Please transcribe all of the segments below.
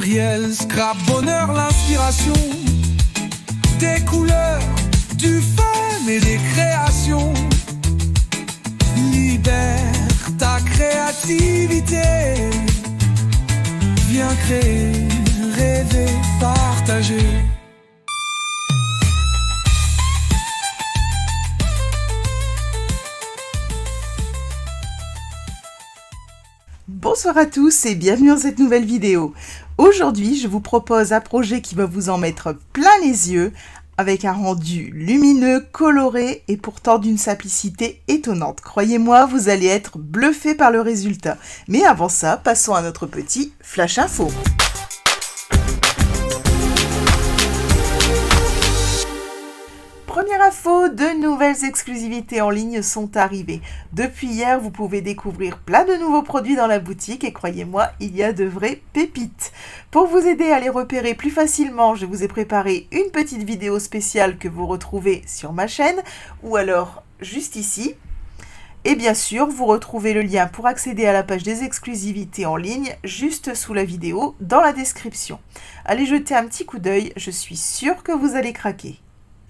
pluriel, scrap, bonheur, l'inspiration, des couleurs, du fun et des créations. Libère ta créativité, viens créer, rêver, partager. Bonsoir à tous et bienvenue dans cette nouvelle vidéo. Aujourd'hui, je vous propose un projet qui va vous en mettre plein les yeux avec un rendu lumineux, coloré et pourtant d'une simplicité étonnante. Croyez-moi, vous allez être bluffé par le résultat. Mais avant ça, passons à notre petit flash info. Première info, de nouvelles exclusivités en ligne sont arrivées. Depuis hier, vous pouvez découvrir plein de nouveaux produits dans la boutique et croyez-moi, il y a de vraies pépites. Pour vous aider à les repérer plus facilement, je vous ai préparé une petite vidéo spéciale que vous retrouvez sur ma chaîne ou alors juste ici. Et bien sûr, vous retrouvez le lien pour accéder à la page des exclusivités en ligne juste sous la vidéo dans la description. Allez jeter un petit coup d'œil, je suis sûre que vous allez craquer.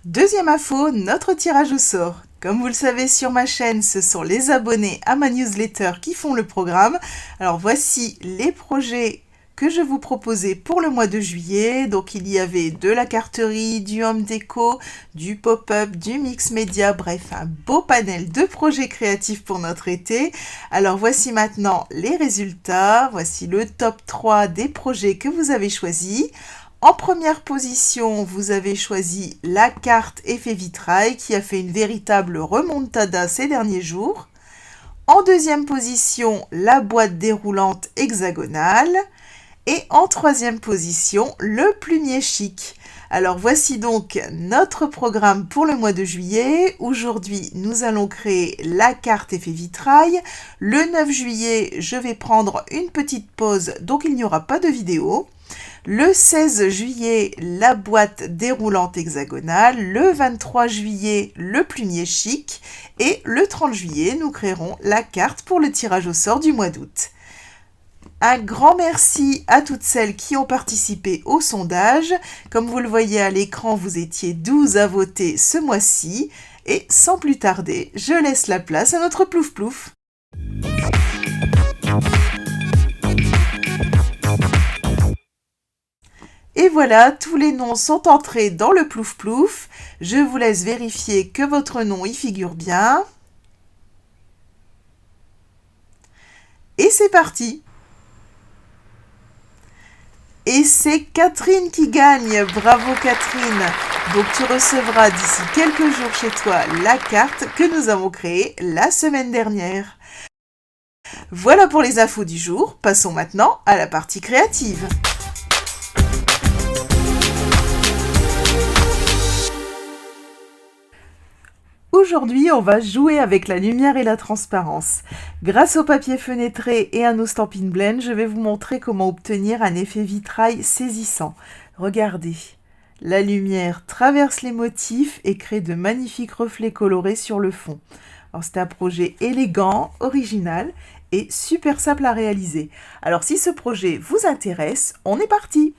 Deuxième info, notre tirage au sort. Comme vous le savez sur ma chaîne, ce sont les abonnés à ma newsletter qui font le programme. Alors voici les projets que je vous proposais pour le mois de juillet. Donc il y avait de la carterie, du home déco, du pop-up, du mix média, bref un beau panel de projets créatifs pour notre été. Alors voici maintenant les résultats, voici le top 3 des projets que vous avez choisis. En première position, vous avez choisi la carte effet vitrail qui a fait une véritable remontada ces derniers jours. En deuxième position, la boîte déroulante hexagonale. Et en troisième position, le plumier chic. Alors voici donc notre programme pour le mois de juillet. Aujourd'hui, nous allons créer la carte effet vitrail. Le 9 juillet, je vais prendre une petite pause, donc il n'y aura pas de vidéo. Le 16 juillet, la boîte déroulante hexagonale. Le 23 juillet, le plumier chic. Et le 30 juillet, nous créerons la carte pour le tirage au sort du mois d'août. Un grand merci à toutes celles qui ont participé au sondage. Comme vous le voyez à l'écran, vous étiez 12 à voter ce mois-ci. Et sans plus tarder, je laisse la place à notre plouf plouf. Et voilà, tous les noms sont entrés dans le plouf plouf. Je vous laisse vérifier que votre nom y figure bien. Et c'est parti! Et c'est Catherine qui gagne. Bravo Catherine. Donc tu recevras d'ici quelques jours chez toi la carte que nous avons créée la semaine dernière. Voilà pour les infos du jour. Passons maintenant à la partie créative. Aujourd'hui, on va jouer avec la lumière et la transparence. Grâce au papier fenêtré et à nos Stampin' Blend, je vais vous montrer comment obtenir un effet vitrail saisissant. Regardez, la lumière traverse les motifs et crée de magnifiques reflets colorés sur le fond. Alors c'est un projet élégant, original et super simple à réaliser. Alors si ce projet vous intéresse, on est parti!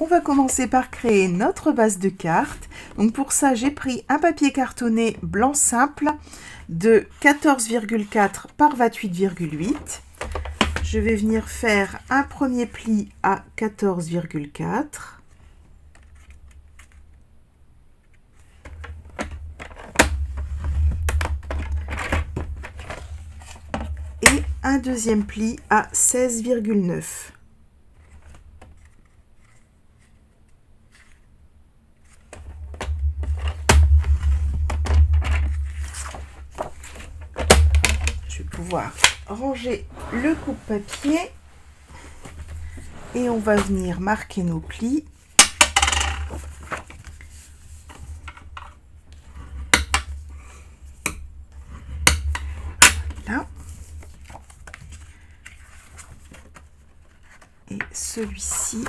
On va commencer par créer notre base de carte. Donc pour ça, j'ai pris un papier cartonné blanc simple de 14,4 par 28,8. Je vais venir faire un premier pli à 14,4. Et un deuxième pli à 16,9. Pouvoir ranger le coupe-papier et on va venir marquer nos plis. Là. Et celui-ci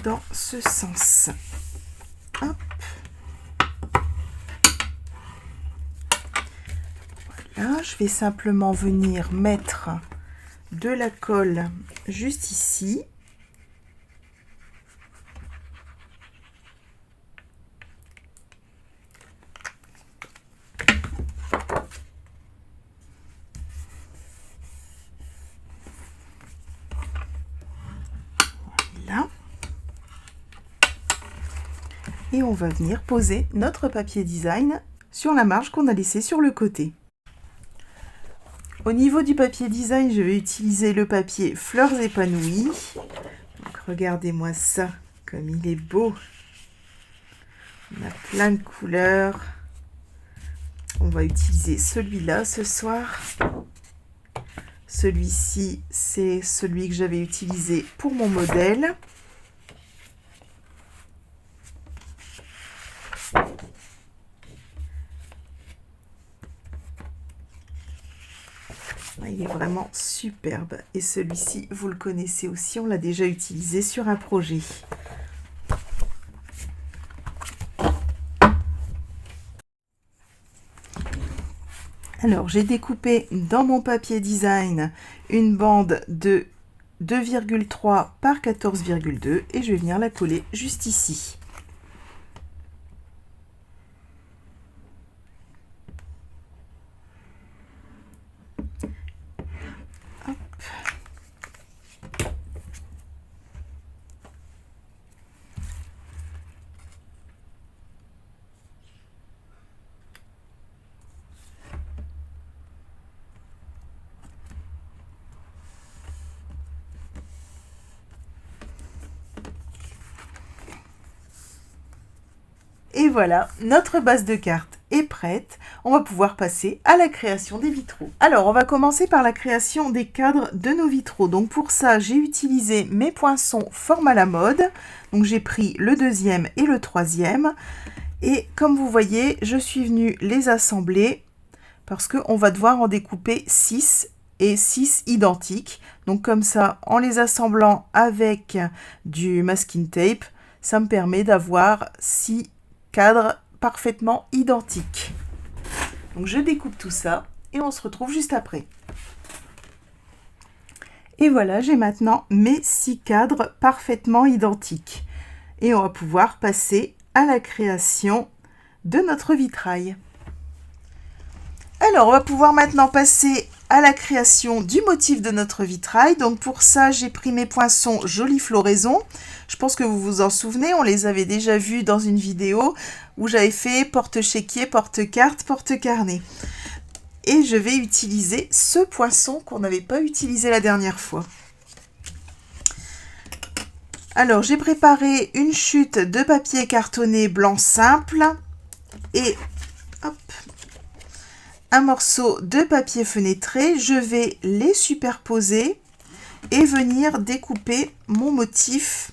dans ce sens. Hop. Voilà, je vais simplement venir mettre de la colle juste ici. Et on va venir poser notre papier design sur la marge qu'on a laissée sur le côté. Au niveau du papier design, je vais utiliser le papier Fleurs épanouies. Donc, regardez-moi ça, comme il est beau. On a plein de couleurs. On va utiliser celui-là ce soir. Celui-ci, c'est celui que j'avais utilisé pour mon modèle. Il est vraiment superbe. Et celui-ci, vous le connaissez aussi, on l'a déjà utilisé sur un projet. Alors, j'ai découpé dans mon papier design une bande de 2,3 par 14,2 et je vais venir la coller juste ici. Hop. Et voilà, notre base de cartes est prête. On va pouvoir passer à la création des vitraux. Alors, on va commencer par la création des cadres de nos vitraux. Donc pour ça, j'ai utilisé mes poinçons forme à la mode. Donc j'ai pris le deuxième et le troisième. Et comme vous voyez, je suis venue les assembler parce qu'on va devoir en découper 6 et 6 identiques. Donc comme ça, en les assemblant avec du masking tape, ça me permet d'avoir 6 cadres parfaitement identiques. Donc je découpe tout ça et on se retrouve juste après. Et voilà, j'ai maintenant mes 6 cadres parfaitement identiques. Et on va pouvoir passer à la création de notre vitrail. Alors, on va pouvoir maintenant passer à la création du motif de notre vitrail. Donc pour ça, j'ai pris mes poinçons Jolie Floraison. Je pense que vous vous en souvenez, on les avait déjà vus dans une vidéo où j'avais fait porte-chéquier, porte-carte, porte-carnet. Et je vais utiliser ce poinçon qu'on n'avait pas utilisé la dernière fois. Alors, j'ai préparé une chute de papier cartonné blanc simple et hop, un morceau de papier fenêtré. Je vais les superposer et venir découper mon motif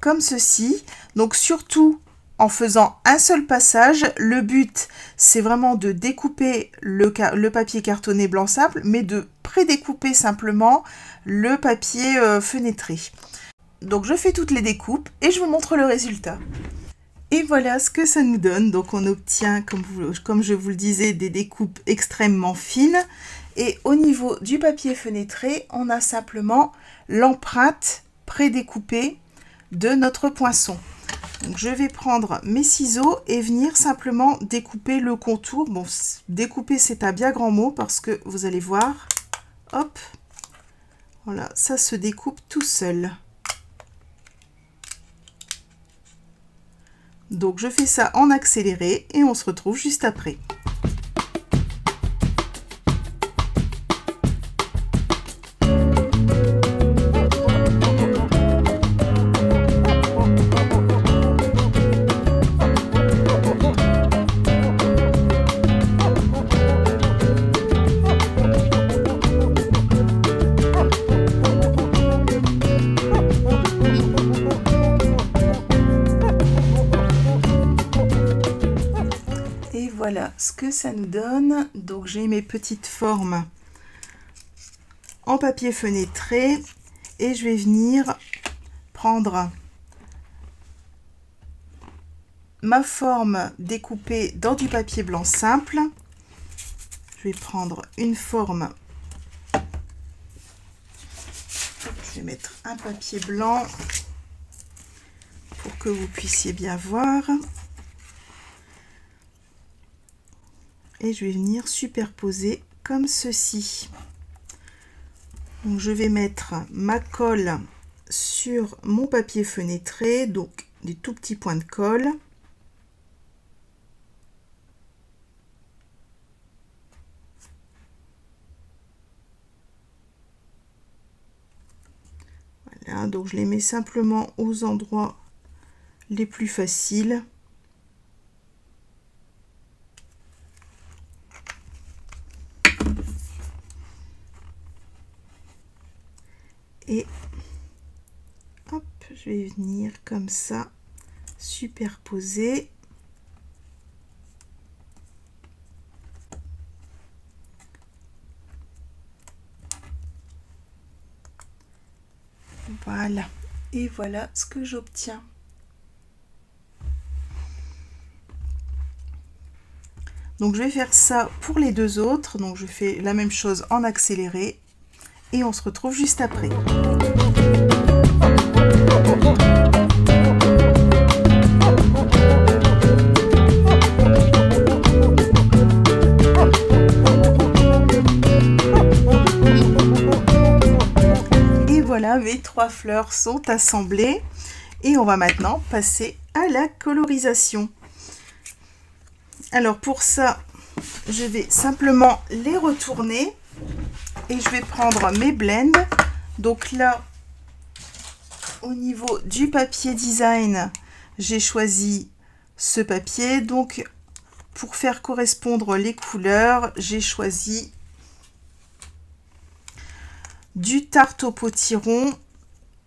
comme ceci. Donc surtout en faisant un seul passage, le but c'est vraiment de découper le papier cartonné blanc simple, mais de prédécouper simplement le papier fenêtré. Donc je fais toutes les découpes et je vous montre le résultat. Et voilà ce que ça nous donne. Donc on obtient, comme je vous le disais, des découpes extrêmement fines. Et au niveau du papier fenêtré, on a simplement l'empreinte prédécoupée de notre poinçon. Donc je vais prendre mes ciseaux et venir simplement découper le contour. Bon, découper c'est un bien grand mot parce que vous allez voir, hop, voilà, ça se découpe tout seul. Donc je fais ça en accéléré et on se retrouve juste après. Voilà ce que ça nous donne. Donc j'ai mes petites formes en papier fenêtré et je vais venir prendre ma forme découpée dans du papier blanc simple. Je vais prendre une forme. Je vais mettre un papier blanc pour que vous puissiez bien voir. Et je vais venir superposer comme ceci. Donc je vais mettre ma colle sur mon papier fenêtré. Donc des tout petits points de colle. Voilà, donc je les mets simplement aux endroits les plus faciles. Et hop, je vais venir comme ça superposer. Voilà, et voilà ce que j'obtiens. Donc je vais faire ça pour les deux autres, donc je fais la même chose en accéléré et on se retrouve juste après. Et voilà, mes 3 fleurs sont assemblées et on va maintenant passer à la colorisation. Alors pour ça, je vais simplement les retourner et je vais prendre mes blends. Donc là, au niveau du papier design, j'ai choisi ce papier. Donc pour faire correspondre les couleurs, j'ai choisi du Tarte au potiron,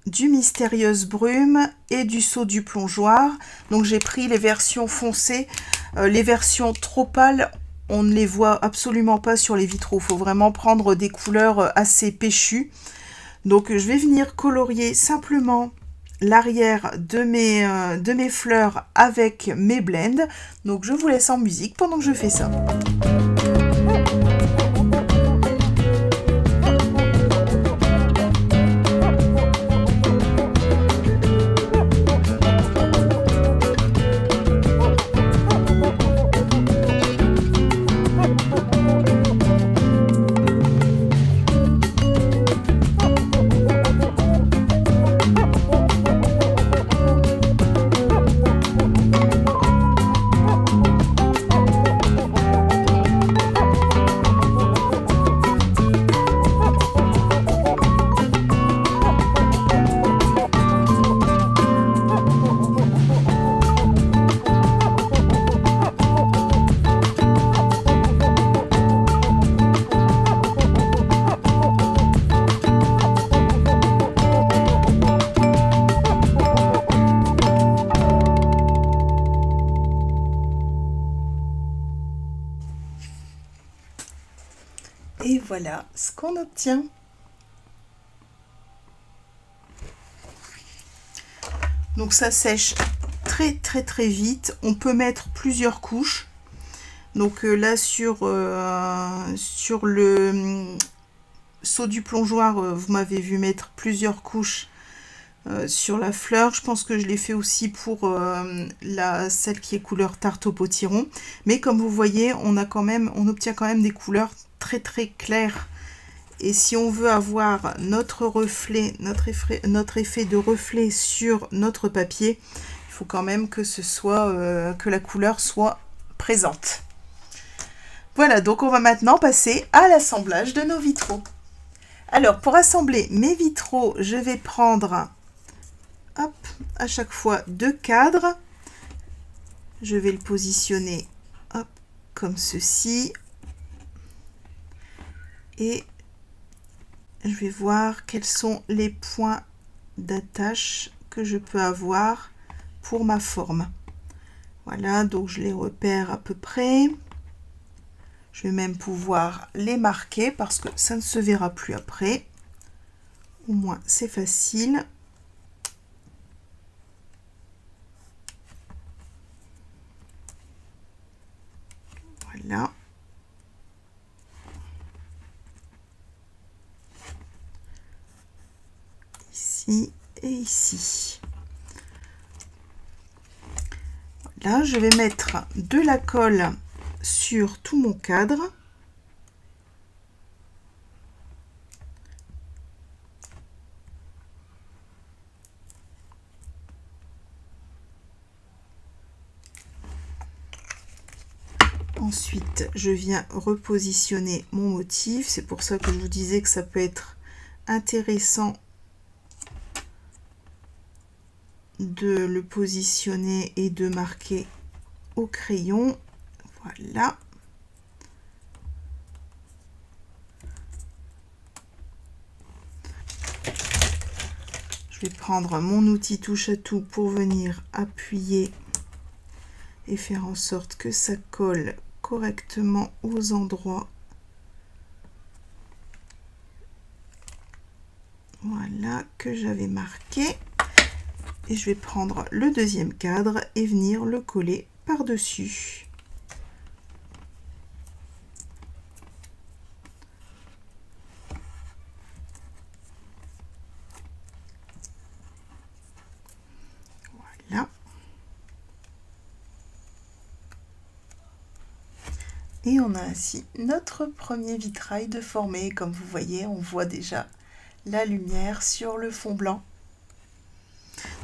du Mystérieuse Brume et du Saut du Plongeoir. Donc j'ai pris les versions foncées. Les versions trop pâles, on ne les voit absolument pas sur les vitraux. Il faut vraiment prendre des couleurs assez péchues. Donc je vais venir colorier simplement l'arrière de mes fleurs avec mes blends. Donc je vous laisse en musique pendant que je fais ça. Et voilà ce qu'on obtient. Donc ça sèche très vite. On peut mettre plusieurs couches. Donc là sur le Saut du Plongeoir, vous m'avez vu mettre plusieurs couches sur la fleur. Je pense que je l'ai fait aussi pour celle qui est couleur Tarte au potiron. Mais comme vous voyez, on obtient quand même des couleurs très claires. Et si on veut avoir notre reflet, notre effet de reflet sur notre papier, il faut quand même que que la couleur soit présente. Voilà, donc on va maintenant passer à l'assemblage de nos vitraux. Alors pour assembler mes vitraux, je vais prendre à chaque fois 2 cadres. Je vais le positionner comme ceci. Et je vais voir quels sont les points d'attache que je peux avoir pour ma forme. Voilà, donc je les repère à peu près. Je vais même pouvoir les marquer parce que ça ne se verra plus après. Au moins, c'est facile. Voilà. Ici et ici. Là, je vais mettre de la colle sur tout mon cadre. Ensuite, je viens repositionner mon motif. C'est pour ça que je vous disais que ça peut être intéressant de le positionner et de marquer au crayon. Voilà. Je vais prendre mon outil touche à tout pour venir appuyer et faire en sorte que ça colle correctement aux endroits. Voilà, que j'avais marqué. Et je vais prendre le deuxième cadre et venir le coller par-dessus. Voilà. Et on a ainsi notre premier vitrail de formé. Comme vous voyez, on voit déjà la lumière sur le fond blanc.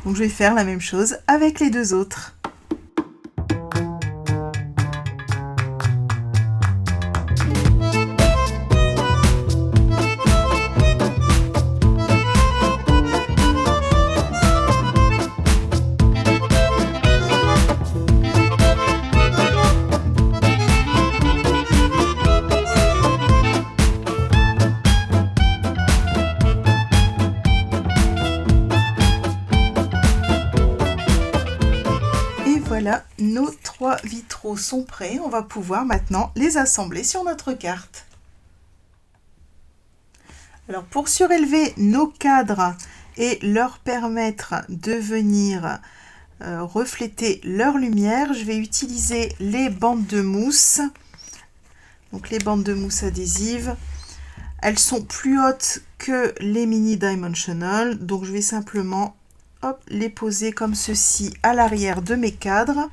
Donc je vais faire la même chose avec les deux autres. Voilà, nos 3 vitraux sont prêts. On va pouvoir maintenant les assembler sur notre carte. Alors pour surélever nos cadres et leur permettre de venir refléter leur lumière, je vais utiliser les bandes de mousse. Donc les bandes de mousse adhésives. Elles sont plus hautes que les mini dimensional. Donc je vais simplement les poser comme ceci à l'arrière de mes cadres.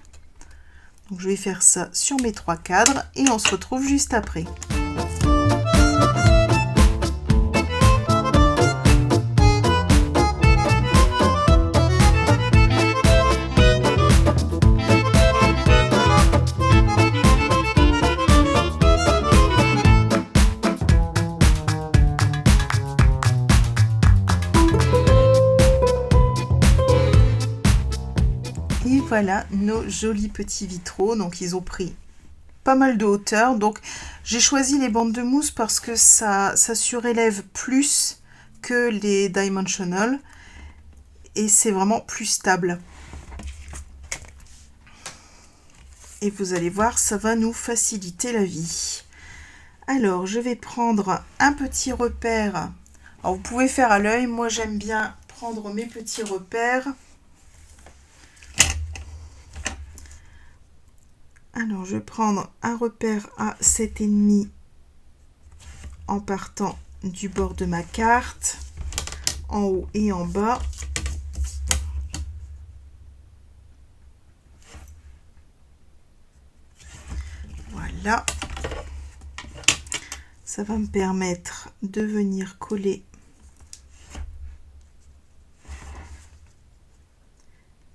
Donc je vais faire ça sur mes 3 cadres et on se retrouve juste après. Et voilà nos jolis petits vitraux. Donc ils ont pris pas mal de hauteur. Donc j'ai choisi les bandes de mousse parce que ça surélève plus que les dimensional et c'est vraiment plus stable. Et vous allez voir, ça va nous faciliter la vie. Alors je vais prendre un petit repère. Alors vous pouvez faire à l'œil. Moi j'aime bien prendre mes petits repères. Alors, je vais prendre un repère à 7,5 en partant du bord de ma carte, en haut et en bas. Voilà. Ça va me permettre de venir coller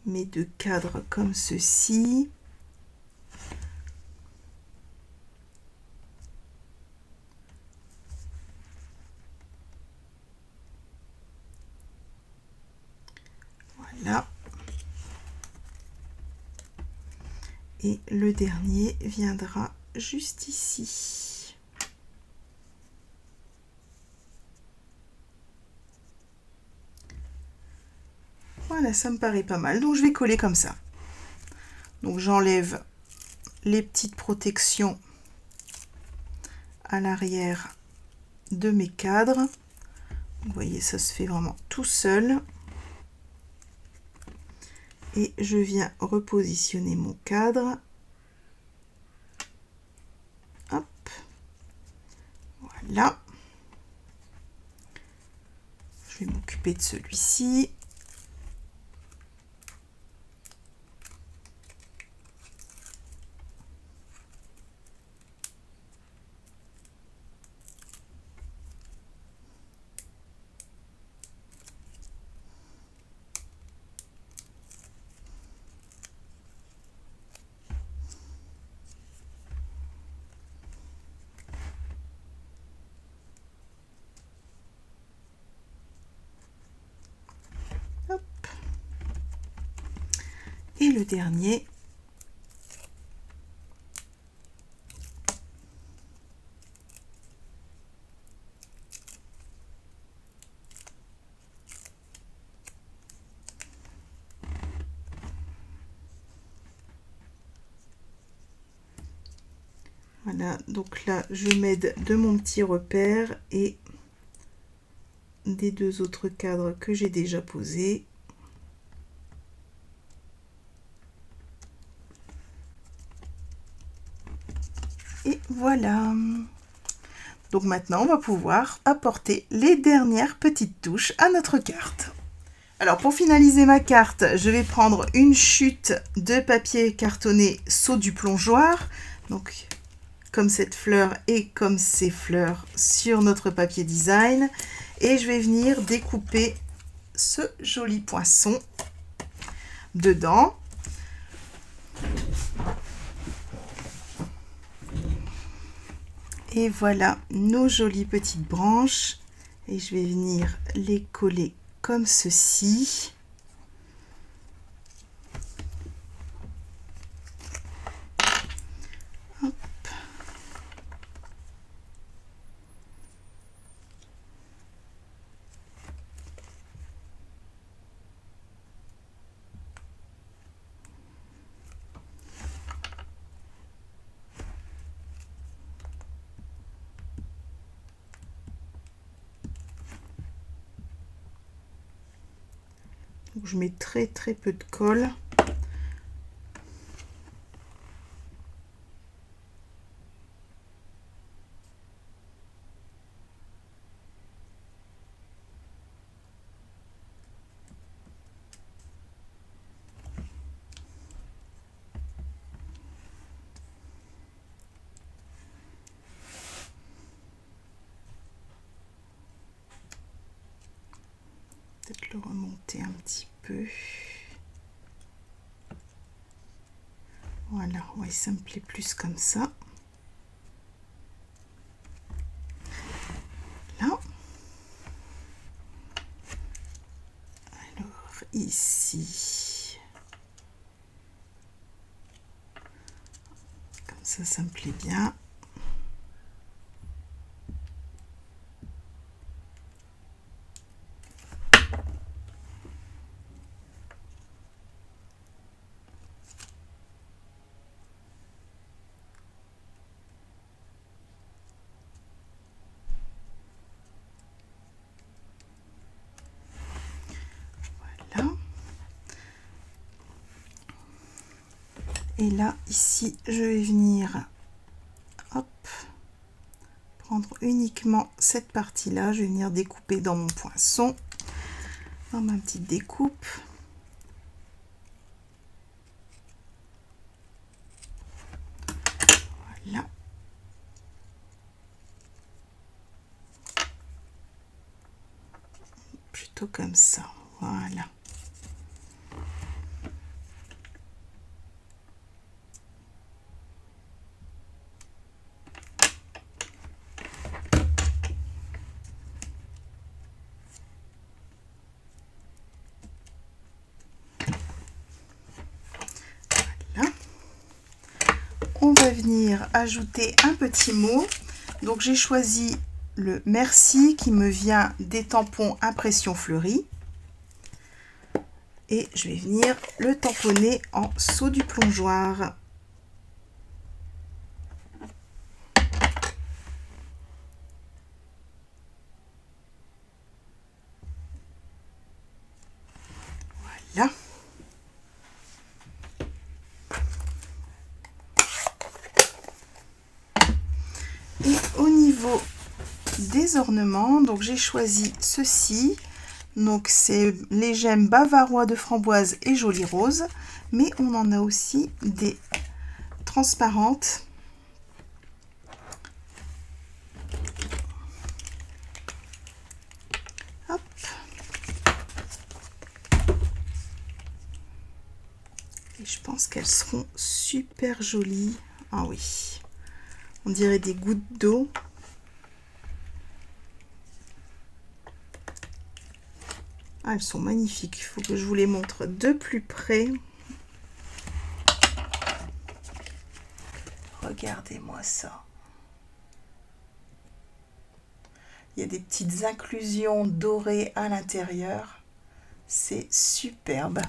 mes 2 cadres comme ceci. Là. Et le dernier viendra juste ici. Voilà, ça me paraît pas mal. Donc je vais coller comme ça. Donc j'enlève les petites protections à l'arrière de mes cadres. Vous voyez, ça se fait vraiment tout seul. Et je viens repositionner mon cadre. Hop. Voilà. Je vais m'occuper de celui-ci. Et le dernier. Voilà, donc là, je m'aide de mon petit repère et des deux autres cadres que j'ai déjà posés. Et voilà. Donc maintenant, on va pouvoir apporter les dernières petites touches à notre carte. Alors pour finaliser ma carte, je vais prendre une chute de papier cartonné Saut du plongeoir. Donc comme cette fleur et comme ces fleurs sur notre papier design. Et je vais venir découper ce joli poisson dedans. Et voilà nos jolies petites branches. Et je vais venir les coller comme ceci. Hop. Donc, je mets très peu de colle. Peut-être le remonter un petit peu. Voilà, ouais, ça me plaît plus comme ça. Là. Alors, ici. Comme ça me plaît bien. Et là, ici, je vais venir, hop, prendre uniquement cette partie-là. Je vais venir découper dans mon poinçon, dans ma petite découpe. Voilà. Plutôt comme ça, voilà. On va venir ajouter un petit mot. Donc j'ai choisi le merci qui me vient des tampons impression fleurie. Et je vais venir le tamponner en saut du plongeoir. Voilà. Et au niveau des ornements, donc j'ai choisi ceci. Donc c'est les gemmes bavarois de framboise et joli rose, mais on en a aussi des transparentes. Hop. Et je pense qu'elles seront super jolies. Ah oui, on dirait des gouttes d'eau. Ah, elles sont magnifiques. Il faut que je vous les montre de plus près. Regardez-moi ça. Il y a des petites inclusions dorées à l'intérieur. C'est superbe.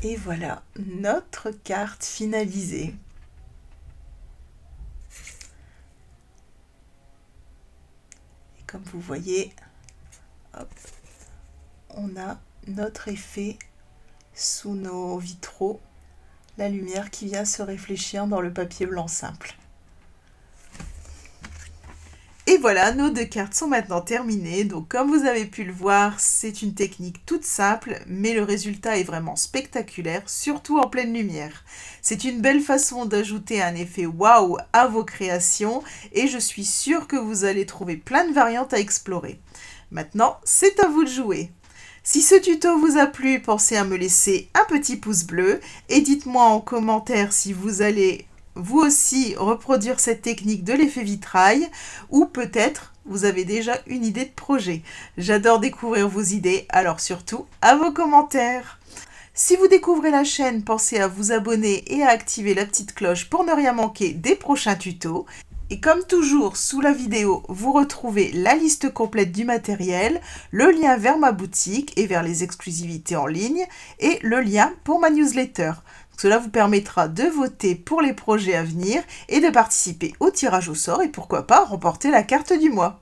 Et voilà notre carte finalisée. Et comme vous voyez, hop, on a notre effet sous nos vitraux, la lumière qui vient se réfléchir dans le papier blanc simple. Et voilà, nos 2 cartes sont maintenant terminées. Donc comme vous avez pu le voir, c'est une technique toute simple, mais le résultat est vraiment spectaculaire, surtout en pleine lumière. C'est une belle façon d'ajouter un effet waouh à vos créations et je suis sûre que vous allez trouver plein de variantes à explorer. Maintenant, c'est à vous de jouer. Si ce tuto vous a plu, pensez à me laisser un petit pouce bleu et dites-moi en commentaire si vous allez vous aussi reproduire cette technique de l'effet vitrail ou peut-être vous avez déjà une idée de projet. J'adore découvrir vos idées, alors surtout à vos commentaires. Si vous découvrez la chaîne, pensez à vous abonner et à activer la petite cloche pour ne rien manquer des prochains tutos. Et comme toujours, sous la vidéo, vous retrouvez la liste complète du matériel, le lien vers ma boutique et vers les exclusivités en ligne et le lien pour ma newsletter. Cela vous permettra de voter pour les projets à venir et de participer au tirage au sort et pourquoi pas remporter la carte du mois.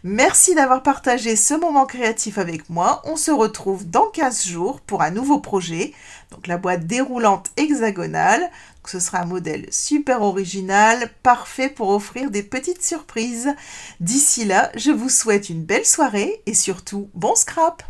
Merci d'avoir partagé ce moment créatif avec moi. On se retrouve dans 15 jours pour un nouveau projet. Donc la boîte déroulante hexagonale. Donc, ce sera un modèle super original, parfait pour offrir des petites surprises. D'ici là, je vous souhaite une belle soirée et surtout bon scrap!